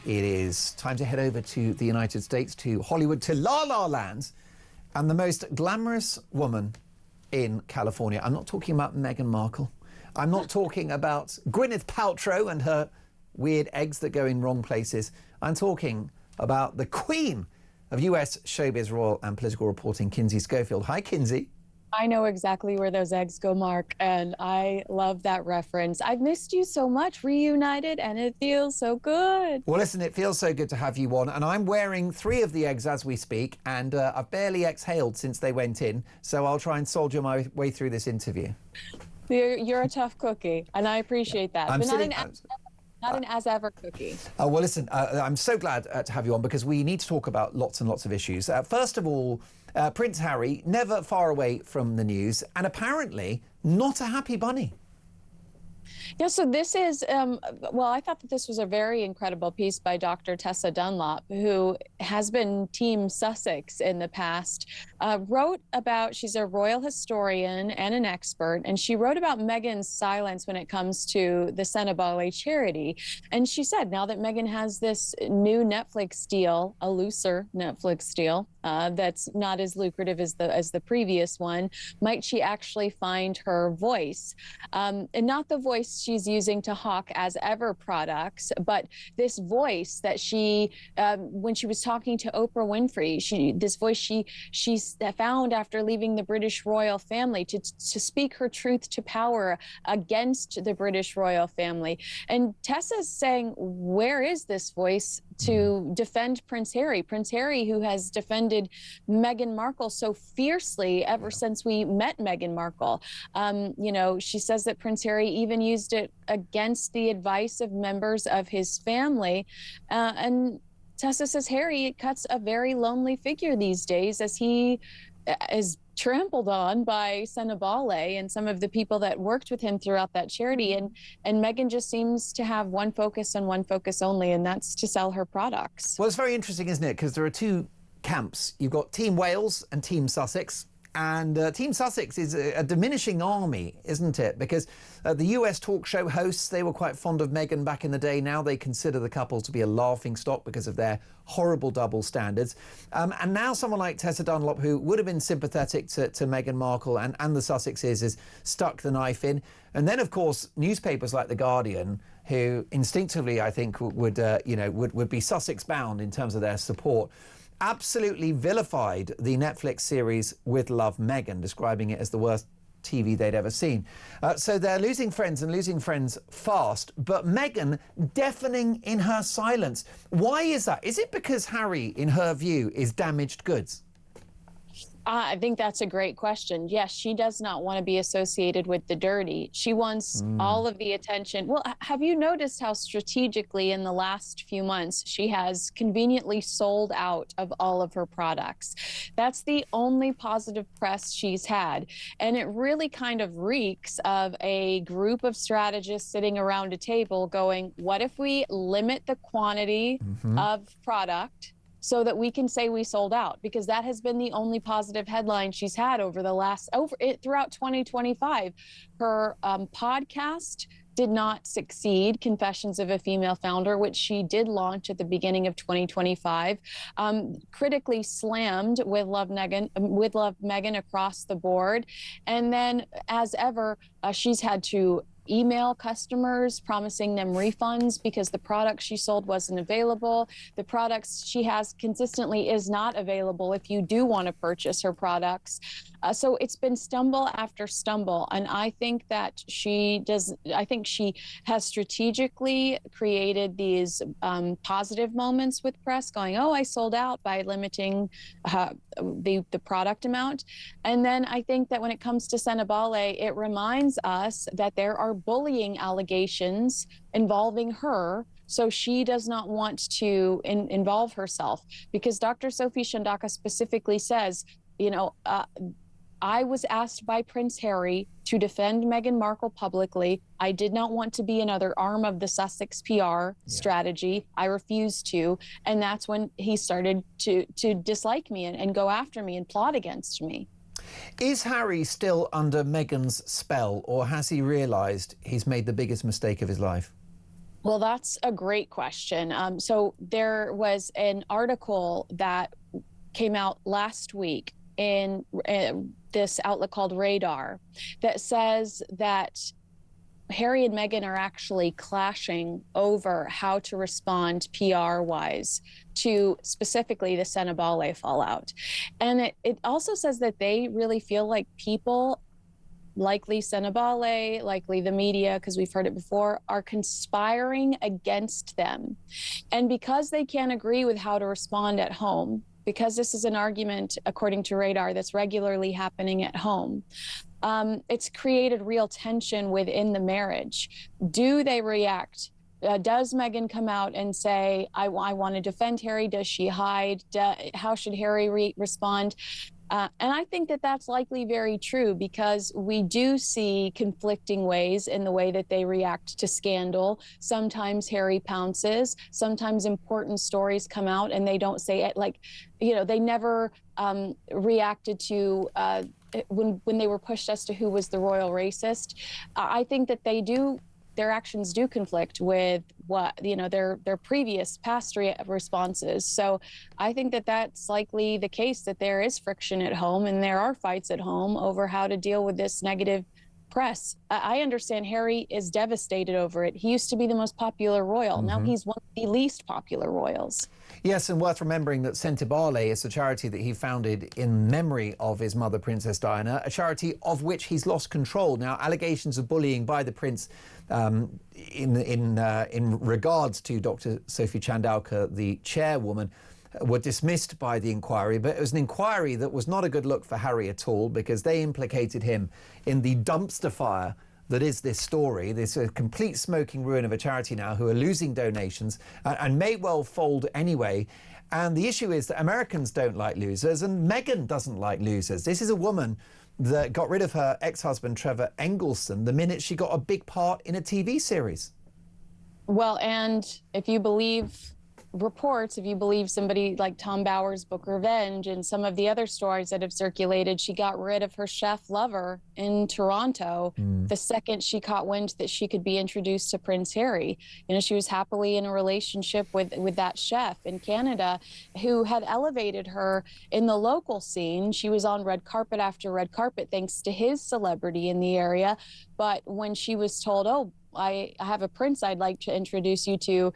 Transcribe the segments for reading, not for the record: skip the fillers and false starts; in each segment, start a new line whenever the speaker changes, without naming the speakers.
It is time to head over to the United States, to Hollywood, to La La Land, and the most glamorous woman in California. I'm not talking about Meghan Markle. I'm not talking about Gwyneth Paltrow and her weird eggs that go in wrong places. I'm talking about the queen of US showbiz, royal and political reporting, Kinsey Schofield. Hi, Kinsey.
I know exactly where those eggs go, Mark, and I love that reference. I've missed you so much, reunited, and it feels so good.
Well, listen, it feels so good to have you on, and I'm wearing 3 of the eggs as we speak, and I've barely exhaled since they went in, so I'll try and soldier my way through this interview.
You're a tough cookie, and I appreciate that. Not an as-ever cookie.
Well, listen, I'm so glad to have you on, because we need to talk about lots and lots of issues. First of all, Prince Harry, never far away from the news, and apparently not a happy bunny.
Yeah, so this is, well, I thought that this was a very incredible piece by Dr. Tessa Dunlop, who has been Team Sussex in the past, wrote about, she's a royal historian and an expert, and she wrote about Meghan's silence when it comes to the Sentebale charity. And she said, now that Meghan has this new Netflix deal, a looser Netflix deal, that's not as lucrative as the previous one, might she actually find her voice? And not the voice she's using to hawk as ever products, but this voice that she, when she was talking to Oprah Winfrey, this voice she found after leaving the British royal family to speak her truth to power against the British royal family. And Tessa's saying, where is this voice to defend Prince Harry? Prince Harry, who has defended Meghan Markle so fiercely ever since we met Meghan Markle. You know, she says that Prince Harry even used it against the advice of members of his family. And Tessa says Harry cuts a very lonely figure these days, as he is trampled on by Sentebale and some of the people that worked with him throughout that charity. And Meghan just seems to have one focus and one focus only, and that's to sell her products.
Well, it's very interesting, isn't it? Because there are 2 camps. You've got Team Wales and Team Sussex. And Team Sussex is a diminishing army, isn't it? Because the US talk show hosts, they were quite fond of Meghan back in the day. Now they consider the couple to be a laughing stock because of their horrible double standards. And now someone like Tessa Dunlop, who would have been sympathetic to Meghan Markle and the Sussexes, has stuck the knife in. And then, of course, newspapers like The Guardian, who instinctively, I think, would be Sussex bound in terms of their support, absolutely vilified the Netflix series With Love, Meghan, describing it as the worst TV they'd ever seen. So they're losing friends, and losing friends fast, but Meghan deafening in her silence. Why is that? Is it because Harry, in her view, is damaged goods?
I think that's a great question. Yes, she does not want to be associated with the dirty. She wants all of the attention. Well, have you noticed how strategically in the last few months she has conveniently sold out of all of her products? That's the only positive press she's had. And it really kind of reeks of a group of strategists sitting around a table going, what if we limit the quantity of product so that we can say we sold out? Because that has been the only positive headline she's had over the last, throughout 2025. Her podcast did not succeed, Confessions of a Female Founder, which she did launch at the beginning of 2025, critically slammed with Love Meghan across the board. And then, as ever, she's had to email customers promising them refunds because the product she sold wasn't available. The products she has consistently is not available if you do want to purchase her products. So it's been stumble after stumble. And I think that she has strategically created these positive moments with press going, oh, I sold out, by limiting the product amount. And then I think that when it comes to Sentebale, it reminds us that there are bullying allegations involving her. So she does not want to involve herself, because Dr. Sophie Shandaka specifically says, you know, I was asked by Prince Harry to defend Meghan Markle publicly. I did not want to be another arm of the Sussex PR strategy. I refused to. And that's when he started to dislike me and go after me and plot against me.
Is Harry still under Meghan's spell, or has he realised he's made the biggest mistake of his life?
Well, that's a great question. So there was an article that came out last week in this outlet called Radar that says that Harry and Meghan are actually clashing over how to respond PR-wise to specifically the Sentebale fallout. And it also says that they really feel like people, likely Sentebale, likely the media, because we've heard it before, are conspiring against them. And because they can't agree with how to respond at home, because this is an argument, according to Radar, that's regularly happening at home, it's created real tension within the marriage. Do they react? Does Meghan come out and say, I want to defend Harry? Does she hide? How should Harry respond? And I think that that's likely very true, because we do see conflicting ways in the way that they react to scandal. Sometimes Harry pounces, sometimes important stories come out and they don't say it. Like, they never reacted to when they were pushed as to who was the royal racist. I think that their actions do conflict with what, their previous past responses. So I think that that's likely the case, that there is friction at home and there are fights at home over how to deal with this negative press. I understand Harry is devastated over it. He used to be the most popular royal. Now he's one of the least popular royals.
Yes, and worth remembering that Sentebale is a charity that he founded in memory of his mother, Princess Diana, a charity of which he's lost control. Now, allegations of bullying by the prince in regards to Dr. Sophie Chandauka, the chairwoman, were dismissed by the inquiry, but it was an inquiry that was not a good look for Harry at all, because they implicated him in the dumpster fire that is this story, this complete smoking ruin of a charity now who are losing donations and may well fold anyway. And the issue is that Americans don't like losers, and Meghan doesn't like losers. This is a woman that got rid of her ex-husband, Trevor Engelson, the minute she got a big part in a TV series.
Well, and if you believe reports, if you believe somebody like Tom Bower's book Revenge and some of the other stories that have circulated, she got rid of her chef lover in Toronto the second she caught wind that she could be introduced to Prince Harry. She was happily in a relationship with that chef in Canada who had elevated her in the local scene. She was on red carpet after red carpet thanks to his celebrity in the area. But when she was told, oh, I have a prince I'd like to introduce you to,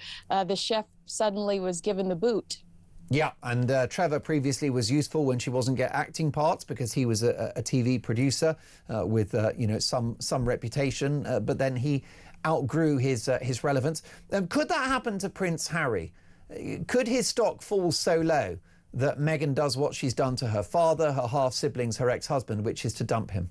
the chef suddenly was given the boot.
Yeah, and Trevor previously was useful when she wasn't getting acting parts, because he was a TV producer with some reputation, but then he outgrew his relevance. Could that happen to Prince Harry? Could his stock fall so low that Meghan does what she's done to her father, her half-siblings, her ex-husband, which is to dump him?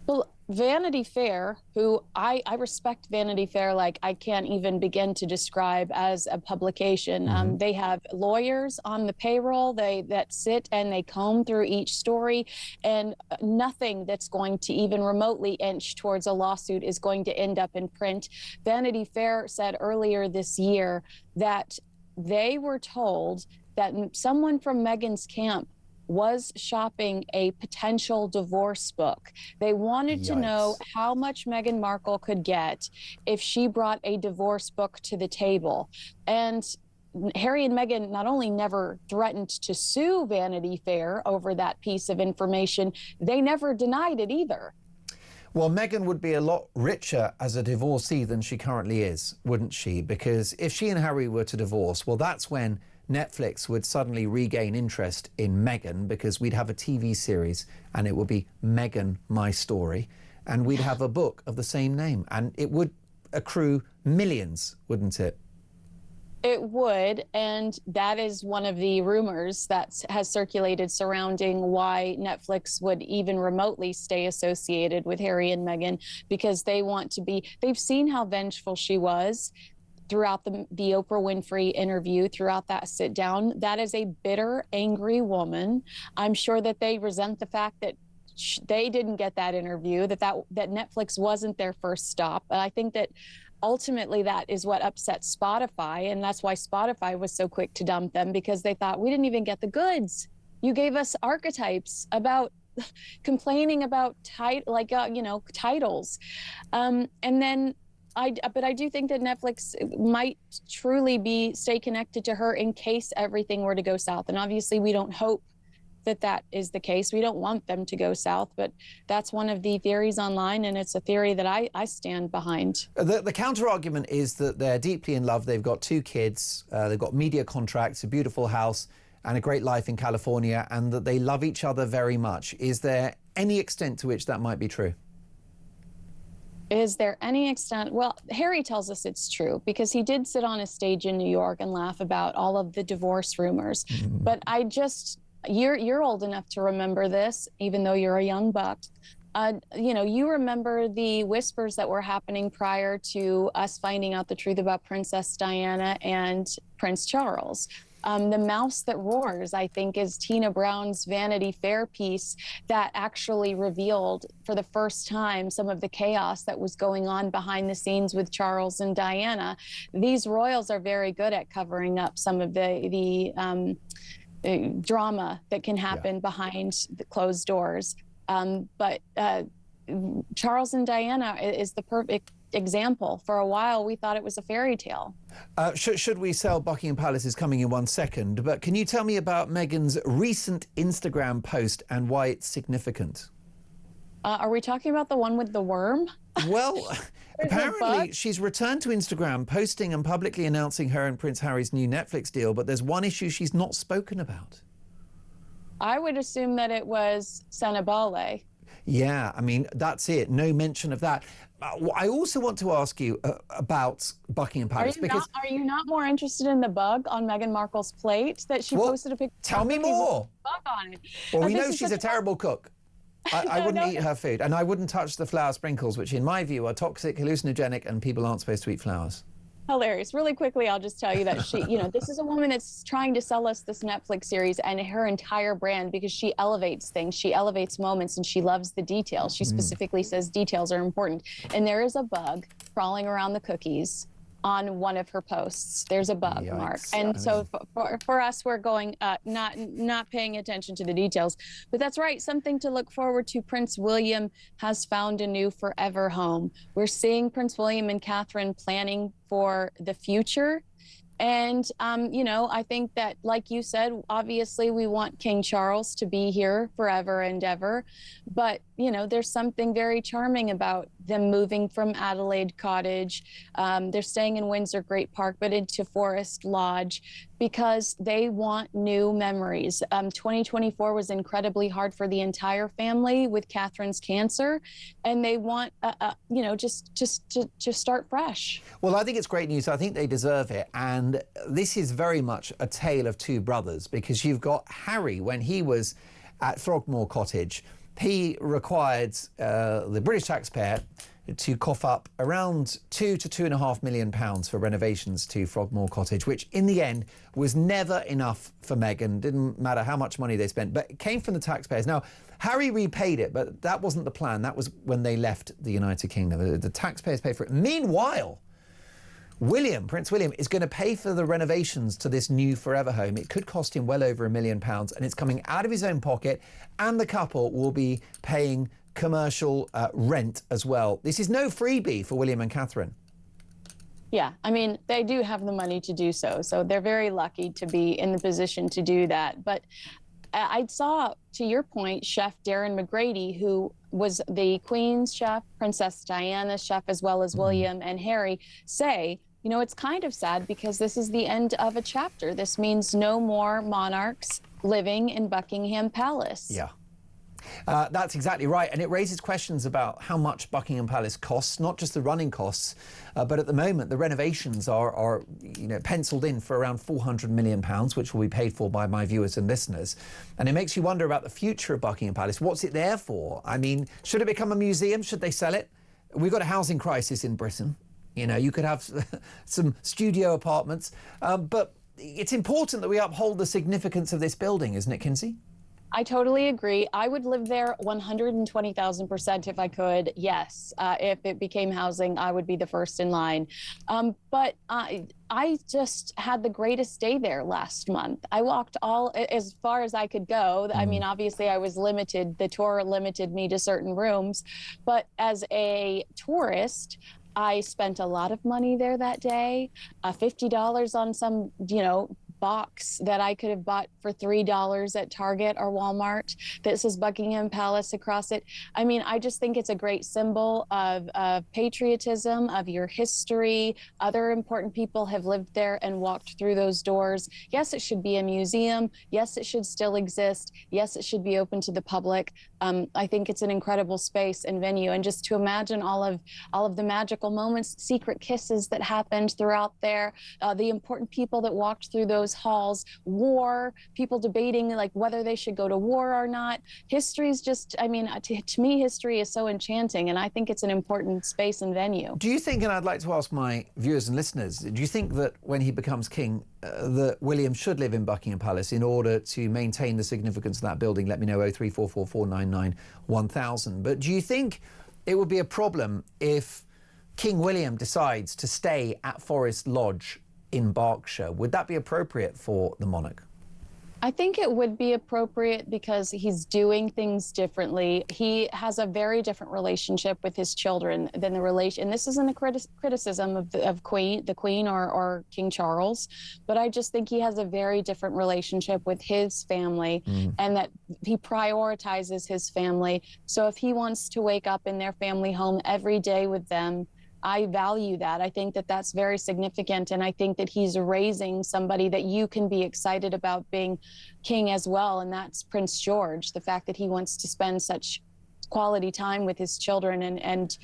Well, Vanity Fair, who I respect Vanity Fair like I can't even begin to describe as a publication. They have lawyers on the payroll that sit and they comb through each story, and nothing that's going to even remotely inch towards a lawsuit is going to end up in print. Vanity Fair said earlier this year that they were told that someone from Meghan's camp was shopping a potential divorce book. They wanted to know how much Meghan Markle could get if she brought a divorce book to the table. And Harry and Meghan not only never threatened to sue Vanity Fair over that piece of information, they never denied it either.
Well, Meghan would be a lot richer as a divorcee than she currently is, wouldn't she? Because if she and Harry were to divorce, well, that's when Netflix would suddenly regain interest in Meghan, because we'd have a TV series and it would be Meghan, My Story, and we'd have a book of the same name, and it would accrue millions, wouldn't it?
It would, and that is one of the rumors that has circulated surrounding why Netflix would even remotely stay associated with Harry and Meghan, because they've seen how vengeful she was throughout the Oprah Winfrey interview, throughout that sit down. That is a bitter, angry woman. I'm sure that they resent the fact that they didn't get that interview, that Netflix wasn't their first stop. And I think that ultimately that is what upset Spotify, and that's why Spotify was so quick to dump them, because they thought, we didn't even get the goods. You gave us archetypes about complaining about titles. And then But I do think that Netflix might truly stay connected to her in case everything were to go south. And obviously, we don't hope that that is the case. We don't want them to go south, but that's one of the theories online, and it's a theory that I stand behind.
The counter argument is that they're deeply in love. They've got 2 kids. They've got media contracts, a beautiful house, and a great life in California, and that they love each other very much. Is there any extent to which that might be true?
Is there any extent? Well, Harry tells us it's true because he did sit on a stage in New York and laugh about all of the divorce rumors. But you're old enough to remember this, even though you're a young buck. You remember the whispers that were happening prior to us finding out the truth about Princess Diana and Prince Charles. The Mouse That Roars, I think, is Tina Brown's Vanity Fair piece that actually revealed for the first time some of the chaos that was going on behind the scenes with Charles and Diana. These royals are very good at covering up some of the drama that can happen behind the closed doors. But Charles and Diana is the perfect example. For a while, we thought it was a fairy tale.
Should we sell Buckingham Palace is coming in 1 second, but can you tell me about Meghan's recent Instagram post and why it's significant?
Are we talking about the one with the worm?
Well, apparently she's returned to Instagram, posting and publicly announcing her and Prince Harry's new Netflix deal, but there's one issue she's not spoken about.
I would assume that it was Sentebale.
Yeah, I mean, that's it. No mention of that. I also want to ask you about Buckingham Palace.
Are you not more interested in the bug on Meghan Markle's plate that she posted a picture?
Tell me more.
Bug on it.
Well, we know she's a terrible cook. I wouldn't eat her food, and I wouldn't touch the flower sprinkles, which in my view are toxic, hallucinogenic, and people aren't supposed to eat flowers.
Hilarious. Really quickly, I'll just tell you that she, this is a woman that's trying to sell us this Netflix series and her entire brand because she elevates things, she elevates moments, and she loves the details. She specifically says details are important. And there is a bug crawling around the cookies on one of her posts. There's a bug,
Yikes.
Mark. And so for us, we're going not paying attention to the details. But that's right, something to look forward to. Prince William has found a new forever home. We're seeing Prince William and Catherine planning for the future. And, I think that, like you said, obviously we want King Charles to be here forever and ever. But, there's something very charming about them moving from Adelaide Cottage. They're staying in Windsor Great Park, but into Forest Lodge because they want new memories. 2024 was incredibly hard for the entire family with Catherine's cancer, and they want, just to start fresh.
Well, I think it's great news. I think they deserve it. And this is very much a tale of 2 brothers because you've got Harry when he was at Frogmore Cottage. He required the British taxpayer to cough up around £2 to £2.5 million for renovations to Frogmore Cottage, which in the end was never enough for Meghan. Didn't matter how much money they spent, but it came from the taxpayers. Now, Harry repaid it, but that wasn't the plan. That was when they left the United Kingdom. The taxpayers paid for it. Meanwhile, Prince William, is going to pay for the renovations to this new forever home. It could cost him well over £1 million, and it's coming out of his own pocket, and the couple will be paying commercial rent as well. This is no freebie for William and Catherine.
Yeah, I mean, they do have the money to do so, so they're very lucky to be in the position to do that. But I saw, to your point, Chef Darren McGrady, who was the Queen's chef, Princess Diana's chef, as well as William and Harry, say, it's kind of sad because this is the end of a chapter. This means no more monarchs living in Buckingham Palace.
Yeah. That's exactly right. And it raises questions about how much Buckingham Palace costs, not just the running costs, but at the moment the renovations are penciled in for around £400 million, which will be paid for by my viewers and listeners. And it makes you wonder about the future of Buckingham Palace. What's it there for? I mean, should it become a museum? Should they sell it? We've got a housing crisis in Britain. You could have some studio apartments. But it's important that we uphold the significance of this building, isn't it, Kinsey?
I totally agree. I would live there 120,000% if I could. Yes, if it became housing, I would be the first in line. But I just had the greatest day there last month. I walked as far as I could go. I mean, obviously I was limited. The tour limited me to certain rooms. But as a tourist, I spent a lot of money there that day, $50 on some, box that I could have bought for $3 at Target or Walmart that says Buckingham Palace across it. I mean, I just think it's a great symbol of patriotism, of your history. Other important people have lived there and walked through those doors. Yes, it should be a museum. Yes, it should still exist. Yes, it should be open to the public. I think it's an incredible space and venue. And just to imagine all of the magical moments, secret kisses that happened throughout there, the important people that walked through those halls, war, people debating like whether they should go to war or not. History's just, I mean, to me, history is so enchanting, and I think it's an important space and venue.
Do you think, and I'd like to ask my viewers and listeners, do you think that when he becomes king, that William should live in Buckingham Palace in order to maintain the significance of that building? Let me know, 03444991000. But do you think it would be a problem if King William decides to stay at Forest Lodge in Berkshire? Would that be appropriate for the monarch?
I think it would be appropriate because he's doing things differently. He has a very different relationship with his children than the relation. And this isn't a criticism of the Queen or King Charles, but I just think he has a very different relationship with his family, and that he prioritizes his family. So if he wants to wake up in their family home every day with them, I value that. I think that that's very significant. And I think that he's raising somebody that you can be excited about being king as well. And that's Prince George, the fact that he wants to spend such quality time with his children and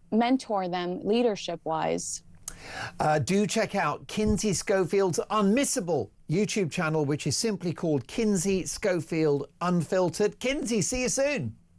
mentor them leadership-wise.
Do check out Kinsey Schofield's unmissable YouTube channel, which is simply called Kinsey Schofield Unfiltered. Kinsey, see you soon.